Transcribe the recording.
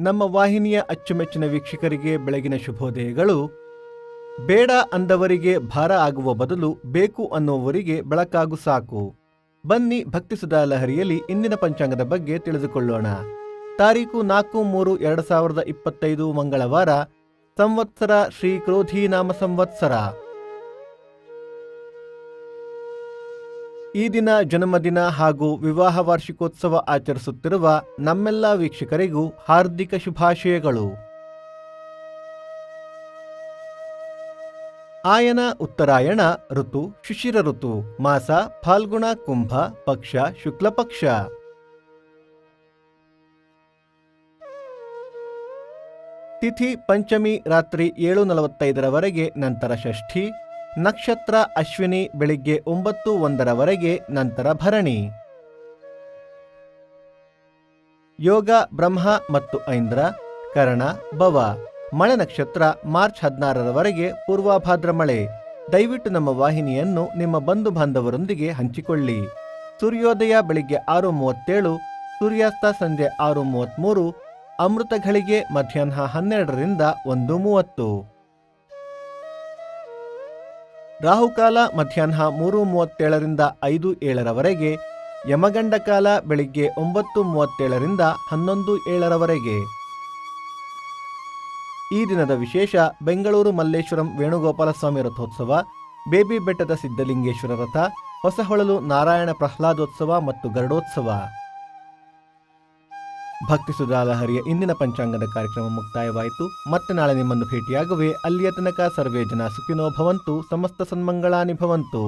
ನಮ್ಮ ವಾಹಿನಿಯ ಅಚ್ಚುಮೆಚ್ಚಿನ ವೀಕ್ಷಕರಿಗೆ ಬೆಳಗಿನ ಶುಭೋದಯಗಳು. ಬೇಡ ಅಂದವರಿಗೆ ಭಾರ ಆಗುವ ಬದಲು ಬೇಕು ಅನ್ನುವವರಿಗೆ ಬೆಳಕಾಗು ಸಾಕು. ಬನ್ನಿ ಭಕ್ತಿ ಸುಧಾ ಲಹರಿಯಲ್ಲಿ ಇಂದಿನ ಪಂಚಾಂಗದ ಬಗ್ಗೆ ತಿಳಿದುಕೊಳ್ಳೋಣ. ತಾರೀಕು 4-3-2025 ಮಂಗಳವಾರ. ಸಂವತ್ಸರ ಶ್ರೀ ಕ್ರೋಧಿ ನಾಮ ಸಂವತ್ಸರ. ಈ ದಿನ ಜನ್ಮದಿನ ಹಾಗೂ ವಿವಾಹ ವಾರ್ಷಿಕೋತ್ಸವ ಆಚರಿಸುತ್ತಿರುವ ನಮ್ಮೆಲ್ಲ ವೀಕ್ಷಕರಿಗೂ ಹಾರ್ದಿಕ ಶುಭಾಶಯಗಳು. ಆಯನ ಉತ್ತರಾಯಣ ಋತು ಶಿಶಿರ ಋತು. ಮಾಸ ಫಾಲ್ಗುಣ ಕುಂಭ. ಪಕ್ಷ ಶುಕ್ಲ ಪಕ್ಷ. ತಿಥಿ ಪಂಚಮಿ ರಾತ್ರಿ 7:45 ನಂತರ ಷಷ್ಠಿ. ನಕ್ಷತ್ರ ಅಶ್ವಿನಿ ಬೆಳಿಗ್ಗೆ 9:01 ನಂತರ ಭರಣಿ. ಯೋಗ ಬ್ರಹ್ಮ ಮತ್ತು ಐಂದ್ರ. ಕರ್ಣ ಭವ. ಮಳೆ ನಕ್ಷತ್ರ ಮಾರ್ಚ್ 16 ಪೂರ್ವಭಾದ್ರ ಮಳೆ. ದಯವಿಟ್ಟು ನಮ್ಮ ವಾಹಿನಿಯನ್ನು ನಿಮ್ಮ ಬಂಧು ಬಾಂಧವರೊಂದಿಗೆ ಹಂಚಿಕೊಳ್ಳಿ. ಸೂರ್ಯೋದಯ ಬೆಳಿಗ್ಗೆ 6:37, ಸೂರ್ಯಾಸ್ತ ಸಂಜೆ 6:33, ಅಮೃತ ಘಳಿಗೆ ಮಧ್ಯಾಹ್ನ 12ರಿಂದ 1:30. ರಾಹುಕಾಲ ಮಧ್ಯಾಹ್ನ 3:37ರಿಂದ 5:07, ಯಮಗಂಡ ಕಾಲ ಬೆಳಿಗ್ಗೆ 9:37ರಿಂದ 11:07. ಈ ದಿನದ ವಿಶೇಷ: ಬೆಂಗಳೂರು ಮಲ್ಲೇಶ್ವರಂ ವೇಣುಗೋಪಾಲ ಸ್ವಾಮಿ ರಥೋತ್ಸವ, ಬೇಬಿ ಬೆಟ್ಟದ ಸಿದ್ಧಲಿಂಗೇಶ್ವರ ರಥ, ಹೊಸಹೊಳಲು ನಾರಾಯಣ ಪ್ರಹ್ಲಾದೋತ್ಸವ ಮತ್ತು ಗರುಡೋತ್ಸವ. ಭಕ್ತಿ ಸುಧಾ ಲಹರಿಯ ಇಂದಿನ ಪಂಚಾಂಗದ ಕಾರ್ಯಕ್ರಮ ಮುಕ್ತಾಯವಾಯಿತು. ಮತ್ತೆ ನಾಳೆ ನಿಮ್ಮನ್ನು ಭೇಟಿಯಾಗುವೆ. ಅಲ್ಲಿಯ ತನಕ ಸರ್ವೇ ಜನ ಸುಖಿನೋ ಭವಂತು. ಸಮಸ್ತ ಸನ್ಮಂಗಳಾನಿ ಭವಂತು.